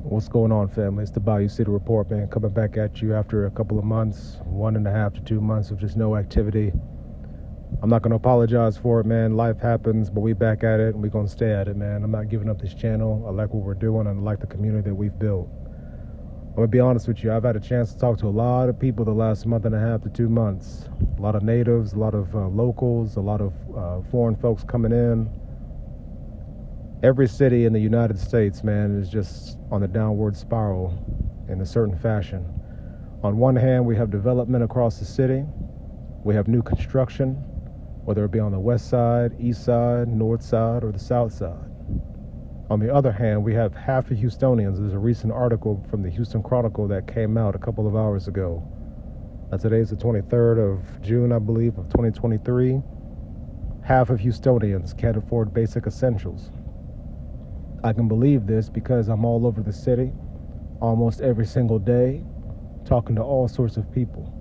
What's going on, family? It's the Bayou City Report, man. Coming back at you after a couple of months, 1.5 to 2 months of just no activity. I'm not going to apologize for it, man. Life happens, but we back at it, and we're going to stay at it, man. I'm not giving up this channel. I like what we're doing, and I like the community that we've built. I'm going to be honest with you. I've had a chance to talk to a lot of people the last 1.5 to 2 months. A lot of natives, a lot of locals, a lot of foreign folks coming in. Every city in the United States, man, is just on a downward spiral in a certain fashion. On one hand, we have development across the city. We have new construction, whether it be on the west side, east side, north side, or the south side. On the other hand, we have half of Houstonians. There's a recent article from the Houston Chronicle that came out a couple of hours ago. Today's the 23rd of June, I believe, of 2023. Half of Houstonians can't afford basic essentials. I can believe this because I'm all over the city almost every single day, talking to all sorts of people.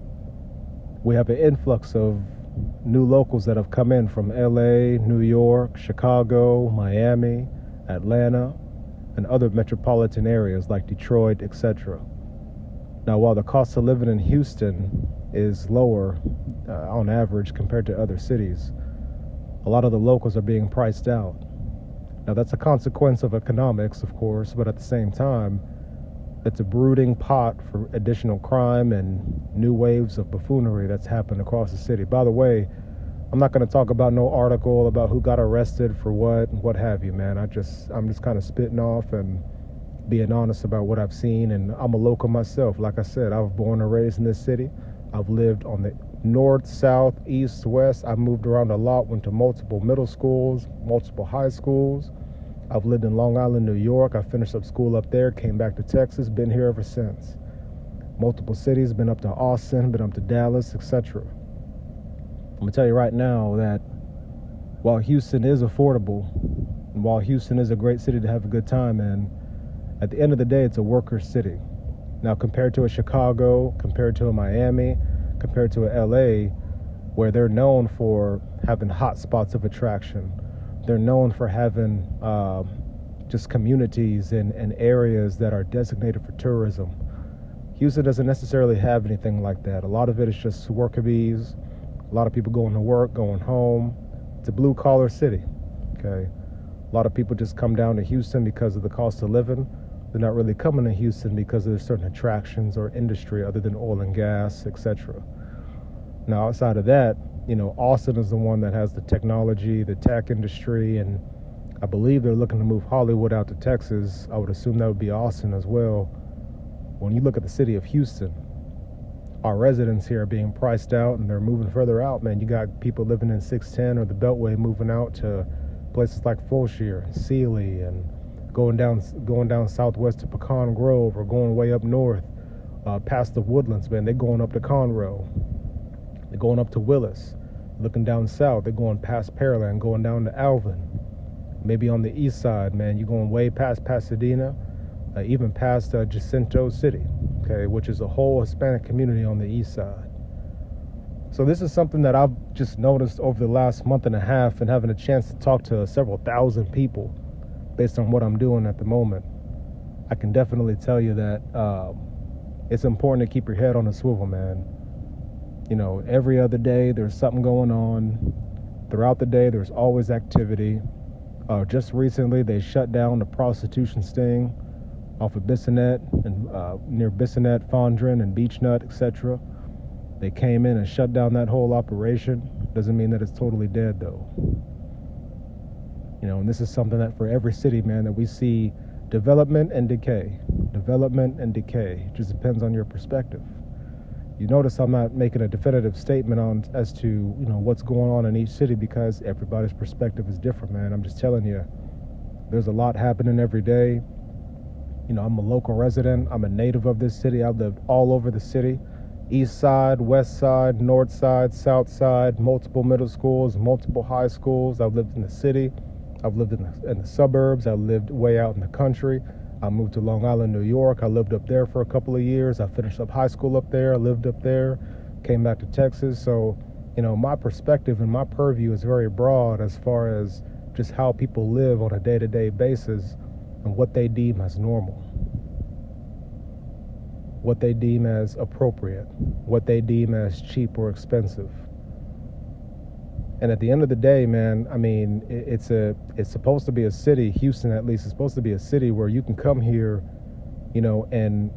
We have an influx of new locals that have come in from LA, New York, Chicago, Miami, Atlanta, and other metropolitan areas like Detroit, etc. Now, while the cost of living in Houston is lower on average compared to other cities, a lot of the locals are being priced out. Now, that's a consequence of economics, of course, but at the same time, it's a brooding pot for additional crime and new waves of buffoonery that's happened across the city. By the way, I'm not going to talk about no article about who got arrested for what have you, man. I'm just kind of spitting off and being honest about what I've seen, and I'm a local myself. Like I said, I was born and raised in this city. I've lived on the north, south, east, west. I've moved around a lot, went to multiple middle schools, multiple high schools. I've lived in Long Island, New York. I finished up school up there, came back to Texas, been here ever since. Multiple cities, been up to Austin, been up to Dallas, etc. I'm going to tell you right now that while Houston is affordable, and while Houston is a great city to have a good time in, at the end of the day, it's a worker city. Now, compared to a Chicago, compared to a Miami, compared to a LA, where they're known for having hot spots of attraction, they're known for having just communities and areas that are designated for tourism. Houston doesn't necessarily have anything like that. A lot of it is just worker bees. A lot of people going to work, going home. It's a blue-collar city, okay? A lot of people just come down to Houston because of the cost of living. They're not really coming to Houston because of certain attractions or industry other than oil and gas, etc. Now, outside of that, Austin is the one that has the technology, the tech industry, and I believe they're looking to move Hollywood out to Texas. I would assume that would be Austin as well. When you look at the city of Houston, our residents here are being priced out and they're moving further out, man. You got people living in 610 or the Beltway moving out to places like Fulshire and Sealy and going down southwest to Pecan Grove or going way up north past the Woodlands, man. They're going up to Conroe. They're going up to Willis. Looking down south, they're going past Pearland, going down to Alvin. Maybe on the east side, man, you're going way past Pasadena, even past Jacinto City, okay, which is a whole Hispanic community on the east side. So this is something that I've just noticed over the last 1.5 months and having a chance to talk to several thousand people based on what I'm doing at the moment. I can definitely tell you that it's important to keep your head on a swivel, man. Every other day there's something going on. Throughout the day there's always activity. Just recently they shut down the prostitution sting off of Bissonnette and near Bissonnette, Fondren, and Beechnut, etc. They came in and shut down that whole operation. Doesn't mean that it's totally dead, though. And this is something that for every city, man, that we see development and decay. Development and decay. It just depends on your perspective. You notice I'm not making a definitive statement as to what's going on in each city because everybody's perspective is different, man. I'm just telling you, there's a lot happening every day. I'm a local resident. I'm a native of this city. I've lived all over the city. East side, west side, north side, south side, multiple middle schools, multiple high schools. I've lived in the city. I've lived in the suburbs. I've lived way out in the country. I moved to Long Island, New York. I lived up there for a couple of years. I finished up high school up there. I lived up there, came back to Texas. So, my perspective and my purview is very broad as far as just how people live on a day-to-day basis and what they deem as normal. what they deem as appropriate, what they deem as cheap or expensive. And at the end of the day, man, I mean, it's supposed to be a city, Houston at least, is supposed to be a city where you can come here, you know, and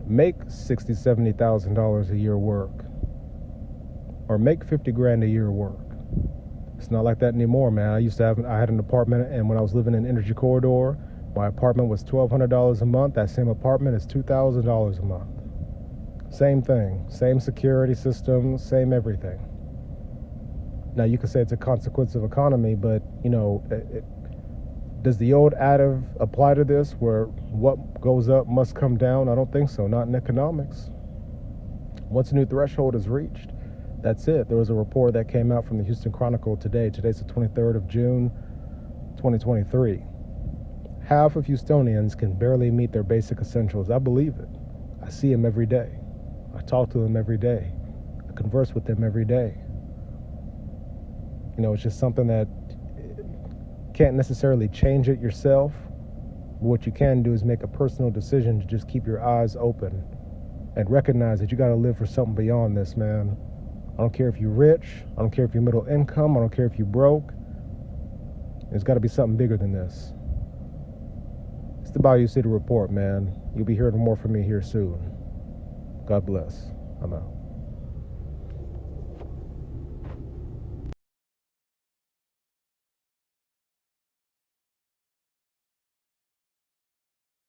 make $60,000-$70,000 a year work, or make 50 grand a year work. It's not like that anymore, man. I had an apartment, and when I was living in Energy Corridor, my apartment was $1,200 a month. That same apartment is $2,000 a month. Same thing, same security system, same everything. Now, you could say it's a consequence of economy, but, you know, does the old adage apply to this, where what goes up must come down? I don't think so, not in economics. Once a new threshold is reached, that's it. There was a report that came out from the Houston Chronicle today. Today's the 23rd of June, 2023. Half of Houstonians can barely meet their basic essentials. I believe it. I see them every day. I talk to them every day. I converse with them every day. You know, it's just something that can't necessarily change it yourself. What you can do is make a personal decision to just keep your eyes open and recognize that you got to live for something beyond this, man. I don't care if you're rich. I don't care if you're middle income. I don't care if you're broke. There's got to be something bigger than this. It's the Bayou City Report, man. You'll be hearing more from me here soon. God bless. I'm out.